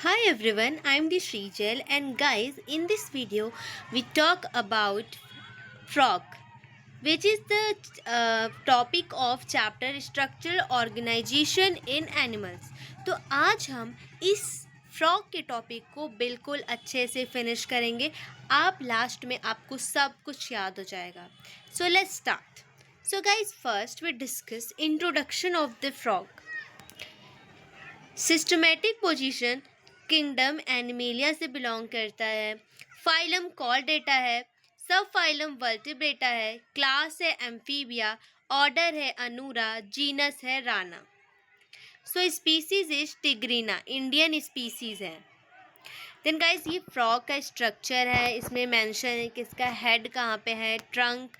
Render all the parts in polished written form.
Hi everyone, I'm the Srijal and guys, in this video we talk about frog, which is the topic of chapter structural organization in animals. तो आज हम इस frog के topic को बिल्कुल अच्छे से फिनिश करेंगे। आप लास्ट में आपको सब कुछ याद हो जाएगा। So let's start. So guys first we discuss introduction of the frog. Systematic position kingdom Animalia से बिलोंग करता है। फाइलम कॉर्डेटा है। सब फाइलम वर्टिब्रेटा है। क्लास है एम्फीबिया। ऑर्डर है अनूरा। जीनस है Rana. So species is tigrina, Indian species है। Then guys ये फ्रॉग का स्ट्रक्चर है, इसमें मेंशन है कि इसका हेड कहाँ पे है, trunk,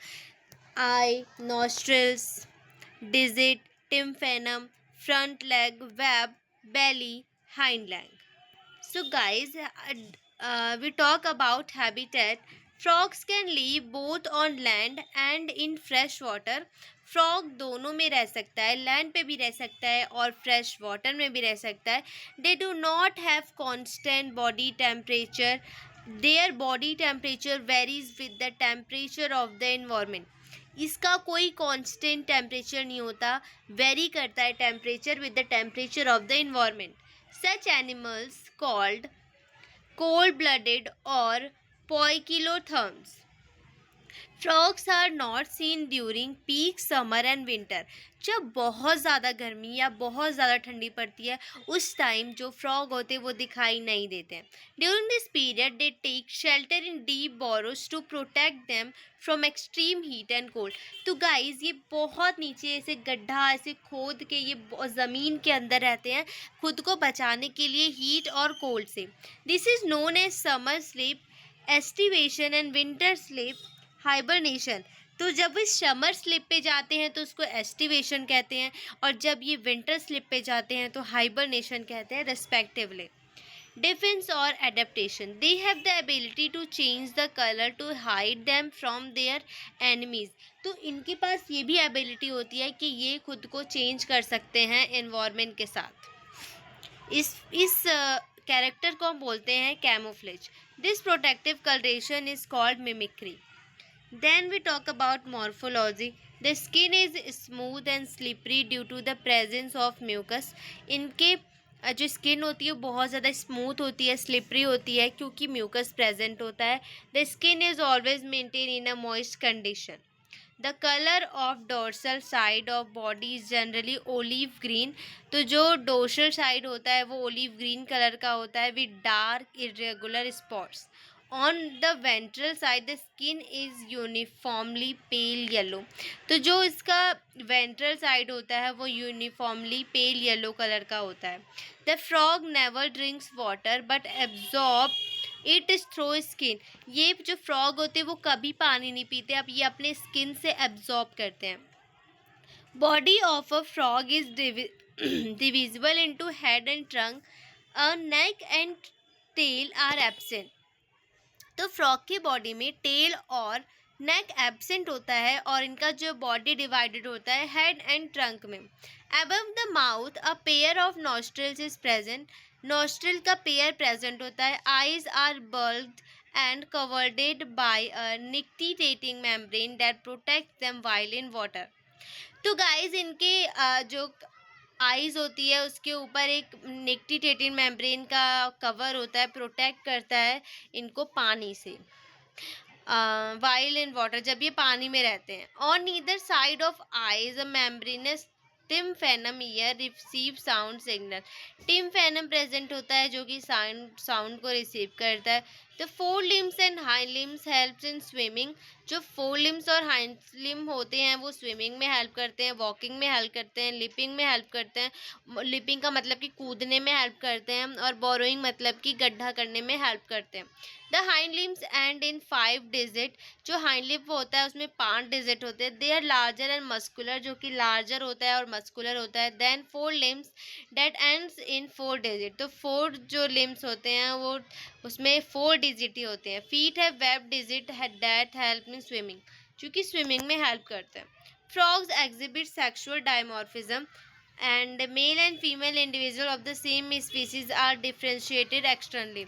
eye, nostrils, digit, tympanum, front leg, web, belly, hind leg. So guys, we talk about habitat. Frogs can live both on land and in fresh water. Frog दोनों में रह सकता है, लैंड पे भी रह सकता है और फ्रेश वाटर में भी रह सकता है। They do not have constant body temperature. Their body temperature varies with the temperature of the environment. इसका कोई कांस्टेंट टेम्परेचर नहीं होता, वेरी करता है temperature with the temperature of the environment. Such animals called cold blooded और poikilotherms. Frogs are not seen during peak summer and winter. जब बहुत ज़्यादा गर्मी या बहुत ज़्यादा ठंडी पड़ती है उस टाइम जो फ्रॉग होते हैं वो दिखाई नहीं देते हैं। During this period they take shelter in deep burrows to protect them from extreme heat and cold. तो गाइज ये बहुत नीचे ऐसे गड्ढा ऐसे खोद के ये ज़मीन के अंदर रहते हैं खुद को बचाने के लिए हीट और कोल्ड से। This is known as summer sleep, aestivation and winter sleep, hibernation. तो जब इस समर स्लिप पे जाते हैं तो उसको एस्टिवेशन कहते हैं और जब ये विंटर स्लिप पे जाते हैं तो हाइबरनेशन कहते हैं रेस्पेक्टिवली। डिफेंस और adaptation, they have the ability to change the colour to hide them from their enemies. तो इनके पास ये भी एबिलिटी होती है कि ये खुद को चेंज कर सकते हैं एनवायरनमेंट के साथ। इस कैरेक्टर को हम बोलते हैं camouflage. This protective colouration is called mimicry. Then we talk about morphology. The skin is smooth and slippery due to the presence of mucus. इनके जो स्किन होती है वो बहुत ज़्यादा स्मूथ होती है, स्लिपरी होती है क्योंकि म्यूकस प्रेजेंट होता है। The skin is always maintain in a moist condition. The colour of dorsal side of body is generally olive green. तो जो डोर्सल साइड होता है वो ओलिव ग्रीन कलर का होता है with dark irregular spots. On the ventral side the skin is uniformly pale yellow. तो जो इसका वेंट्रल साइड होता है वो यूनिफॉर्मली पेल येलो कलर का होता है। The frog never drinks water but absorb it is through skin. ये जो फ्रॉग होते हैं वो कभी पानी नहीं पीते, अब ये अपने स्किन से एब्जॉर्ब करते हैं। Body of a frog is divisible into head and trunk. A neck and tail are absent. तो फ्रॉग की बॉडी में टेल और नेक एब्सेंट होता है और इनका जो बॉडी डिवाइडेड होता है हेड एंड ट्रंक में। Above the mouth a pair of nostrils is present. Nostril का पेयर प्रेजेंट होता है। Eyes are bulged and covered by a nictitating membrane that protect them while in water. तो guys इनके जो eyes होती है उसके ऊपर एक निक्टिटेटिंग मेम्ब्रेन का कवर होता है, प्रोटेक्ट करता है इनको पानी से। वाइल इन वाटर, जब ये पानी में रहते हैं। On either side of eyes a membranous tympanum ear receive sound signal. Tympanum present होता है जो कि साउंड को रिसीव करता है। The fore limbs and hind limbs helps in swimming. जो फोर लिम्स और हाइंड लिम होते हैं वो स्विमिंग में हेल्प करते हैं, वॉकिंग में हेल्प करते हैं, लिपिंग में हेल्प करते हैं। लिपिंग का मतलब कि कूदने में हेल्प करते हैं और बोरोइंग मतलब कि गड्ढा करने में हेल्प करते हैं। The hind limbs and in 5 digit. जो हाइंड लिप होता है उसमें 5 डिजिट होते हैं। They are larger and muscular, जो कि लार्जर होता है और मस्कुलर होता है। Then 4 limbs that ends in 4 digit. तो 4 जो लिम्स होते हैं वो उसमें 4 डिजिट ही होते हैं। फीट है web digit that help in swimming, जो कि स्विमिंग में हेल्प करते हैं। Frogs exhibit sexual dimorphism. and male and female individual of the same species are differentiated externally.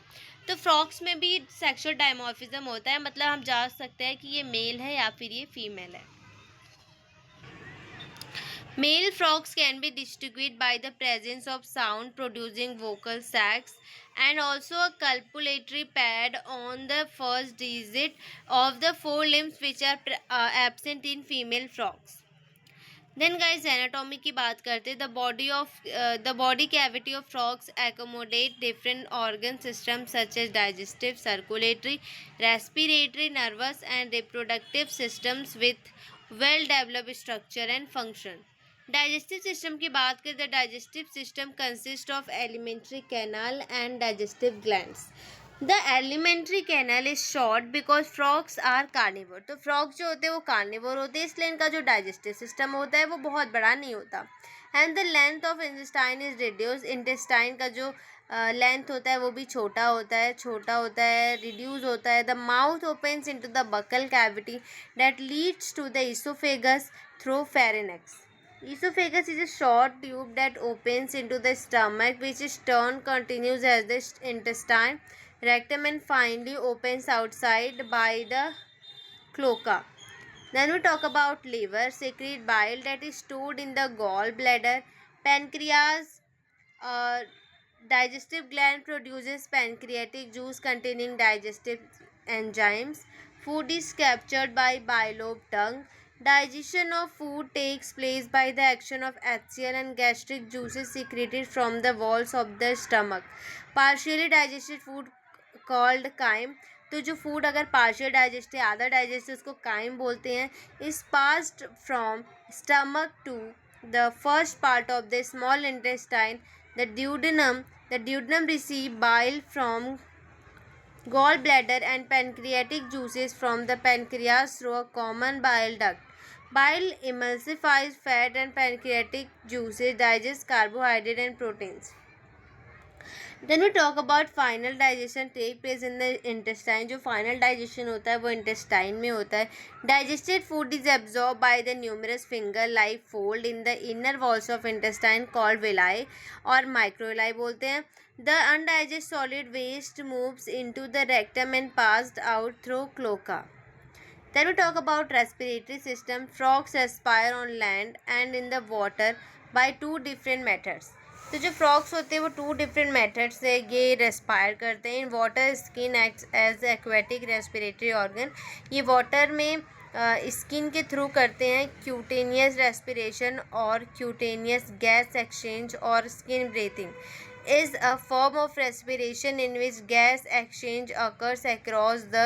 तो फ्रॉक्स में भी सेक्सुअल डायमॉर्फिज्म होता है, मतलब हम जान सकते हैं कि ये मेल है या फिर ये फीमेल है. Male frogs can be distinguished by the presence of sound producing vocal sacs and also a copulatory pad on the first digit of the forelimbs which are absent in female frogs. Then guys, anatomy की बात करते हैं. The body cavity of frogs accommodate different organ systems such as digestive, circulatory, respiratory, nervous and reproductive systems with well developed structure and function. Digestive system की बात करें तो digestive system consist of alimentary canal and digestive glands. The alimentary canal is short because frogs are carnivore. तो frogs जो होते हैं वो carnivore होते हैं, इसलिए इनका जो डाइजेस्टिव सिस्टम होता है वो बहुत बड़ा नहीं होता. And the length of intestine is reduce. Intestine का जो लेंथ होता है वो भी छोटा होता है, रिड्यूस होता है. The mouth opens into the buccal cavity that leads to the oesophagus through pharynx. Esophagus is a short tube that opens into the stomach, which is turn continues as the intestine. Rectum and finally opens outside by the cloaca. Then we talk about liver, secrete bile that is stored in the gallbladder. Pancreas, digestive gland produces pancreatic juice containing digestive enzymes. Food is captured by bilobe tongue. Digestion of food takes place by the action of HCl and gastric juices secreted from the walls of the stomach. Partially digested food called chyme. तो जो food अगर partial digest है, आधा digest है, उसको chyme बोलते हैं. Is passed from stomach to the first part of the small intestine, the duodenum. The duodenum receive bile from gallbladder and pancreatic juices from the pancreas through a common bile duct. Bile emulsifies fat and pancreatic juices digest carbohydrate and proteins. Then we talk about final digestion take place in the intestine. जो final digestion होता है वो intestine में होता है. Digested food is absorbed by the numerous finger-like fold in the inner walls of intestine called villi और microvilli बोलते हैं. The undigested solid waste moves into the rectum and passed out through cloaca. Then we talk about respiratory system. Frogs respire on land and in the water by two different methods. तो जो frogs होते हैं वो to different method से ये respire करते हैं. In water skin acts as aquatic respiratory organ. ये वाटर में स्किन के थ्रू करते हैं क्यूटेनियस रेस्पिरेशन और क्यूटेनियस गैस एक्सचेंज और skin breathing is a form of respiration in which gas exchange occurs across the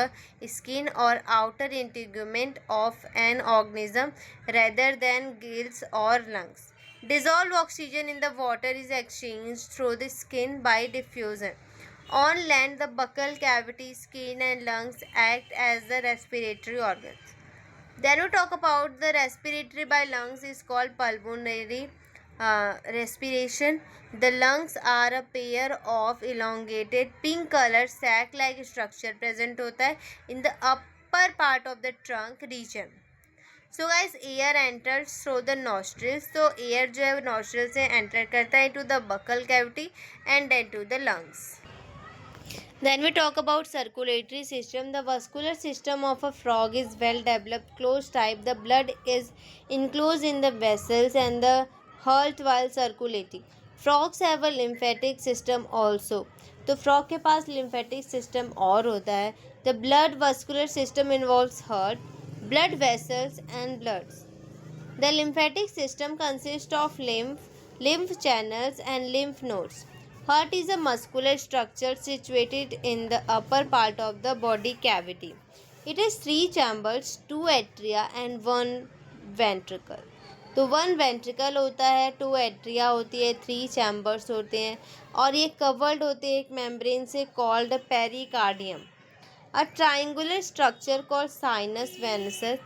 skin or outer integument of an organism rather than gills or lungs. Dissolved oxygen in the water is exchanged through the skin by diffusion. On land, the buccal cavity, skin and lungs act as the respiratory organs. Then we talk about the respiratory by lungs is called pulmonary respiration. The lungs are a pair of elongated pink colored sac like structure present होता है in the upper part of the trunk region. So guys, air enters through the nostrils. तो air जो है nostrils से enter करता है into the buccal cavity and then to the lungs. Then we talk about circulatory system. The vascular system of a frog is well developed, close type. The blood is enclosed in the vessels and the heart while circulating. Frogs have a lymphatic system also. तो frog के पास lymphatic system और होता है. The blood vascular system involves heart, blood vessels and bloods. The lymphatic system consists of lymph channels and lymph nodes. Heart is a muscular structure situated in the upper part of the body cavity. It has 3 chambers, 2 atria and 1 ventricle. तो 1 ventricle होता है, 2 atria होती है, 3 chambers होते हैं और ये covered होते हैं एक मेम्ब्रेन से called pericardium. A triangular structure called sinus venosus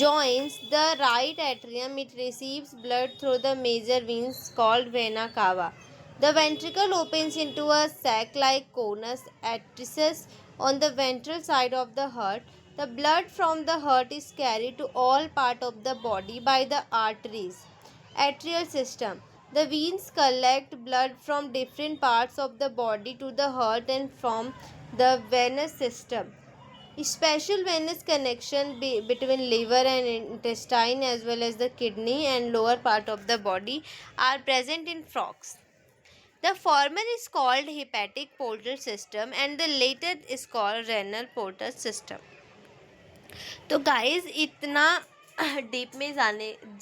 joins the right atrium. It receives blood through the major veins called vena cava. The ventricle opens into a sac-like conus arteries on the ventral side of the heart. The blood from the heart is carried to all parts of the body by the arteries. Atrial system. The veins collect blood from different parts of the body to the heart and from the venous system. Special venous connection between liver and intestine as well as the kidney and lower part of the body are present in frogs. The former is called hepatic portal system and the later is called renal portal system. तो guys इतना deep में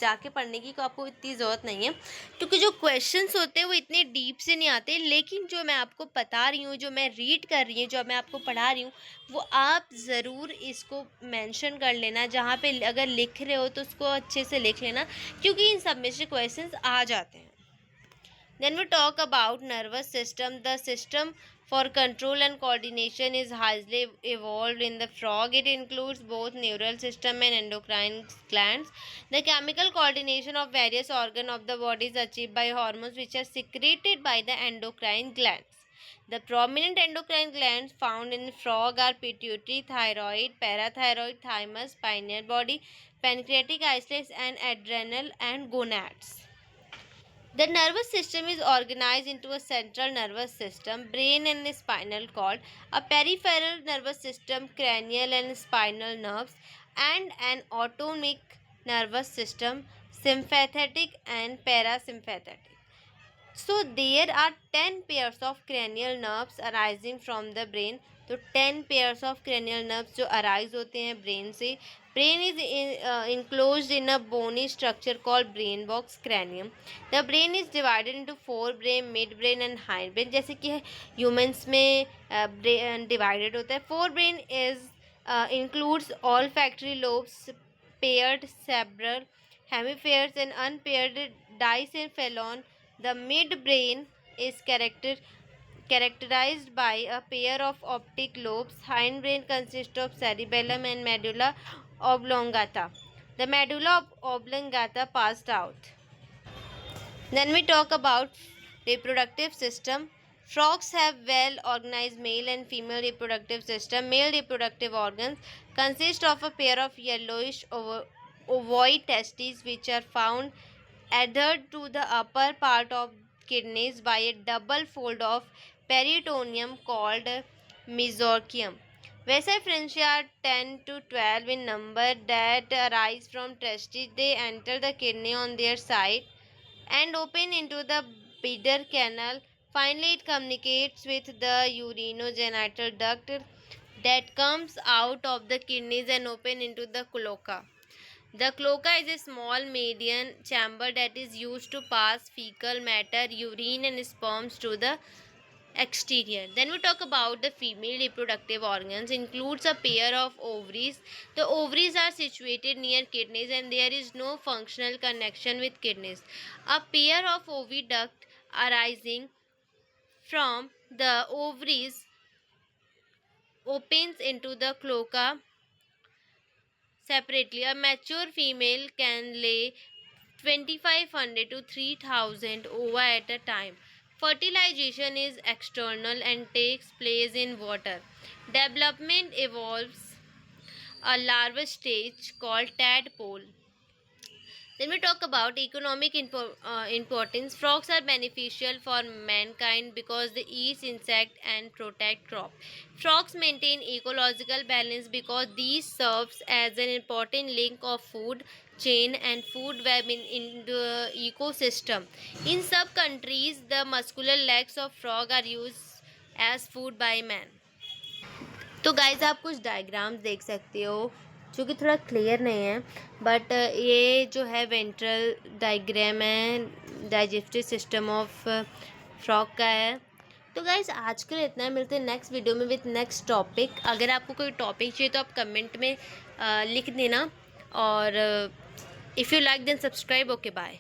जाके पढ़ने की को आपको इतनी ज़रूरत नहीं है, क्योंकि जो क्वेश्चंस होते हैं वो इतने डीप से नहीं आते, लेकिन जो मैं आपको बता रही हूँ, जो मैं रीड कर रही हूँ, जो मैं आपको पढ़ा रही हूँ, वो आप ज़रूर इसको मेंशन कर लेना। जहाँ पे अगर लिख रहे हो तो उसको अच्छे से लिख लेना, क्योंकि इन सब में से क्वेश्चंस आ जाते हैं। Then we talk about nervous system. The system for control and coordination is highly evolved in the frog. It includes both neural system and endocrine glands. The chemical coordination of various organs of the body is achieved by hormones which are secreted by the endocrine glands. The prominent endocrine glands found in frog are pituitary, thyroid, parathyroid, thymus, pineal body, pancreatic islet, and adrenal and gonads. The nervous system is organized into a central nervous system, brain and spinal cord, a peripheral nervous system, cranial and spinal nerves, and an autonomic nervous system, sympathetic and parasympathetic. So there are 10 pairs of cranial nerves arising from the brain. तो 10 pairs of cranial nerves जो arise होते हैं brain से. Brain is enclosed in a bony structure called brain box cranium. The brain is divided into forebrain, midbrain and hindbrain. जैसे कि humans में brain divided होता है. Forebrain is includes olfactory lobes, paired cerebral hemispheres and unpaired diencephalon. The midbrain is characterized by a pair of optic lobes. Hindbrain consists of cerebellum and medulla oblongata. The medulla oblongata passed out. Then we talk about reproductive system. Frogs have well organized male and female reproductive system. Male reproductive organs consist of a pair of yellowish ovoid testes which are found adhered to the upper part of kidneys by a double fold of peritoneum called mesorchium. Vasa differentia are 10 to 12 in number that arise from testes. They enter the kidney on their side and open into the bladder canal. Finally, it communicates with the urinogenital duct that comes out of the kidneys and open into the cloaca. The cloaca is a small median chamber that is used to pass fecal matter, urine and sperms to the exterior. Then we talk about the female reproductive organs. Includes a pair of ovaries. The ovaries are situated near kidneys and there is no functional connection with kidneys. A pair of oviduct arising from the ovaries opens into the cloaca separately. A mature female can lay 2500 to 3000 ova at a time. Fertilization is external and takes place in water. Development evolves a larval stage called tadpole. Then we talk about economic importance. Frogs are beneficial for mankind because they eat insect and protect crop. Frogs maintain ecological balance because these serves as an important link of food chain and food web in the ecosystem. In some countries, the muscular legs of frog are used as food by man. तो guys आप कुछ diagrams देख सकते हो जो कि थोड़ा clear नहीं है, बट ये जो है वेंट्रल डायग्राम है डाइजेस्टिव सिस्टम ऑफ फ्रॉग का है। तो गाइज आज के लिए इतना है, मिलते हैं नेक्स्ट वीडियो में विथ नेक्स्ट टॉपिक। अगर आपको कोई टॉपिक चाहिए तो आप कमेंट में लिख देना, और if you like then subscribe. Okay bye.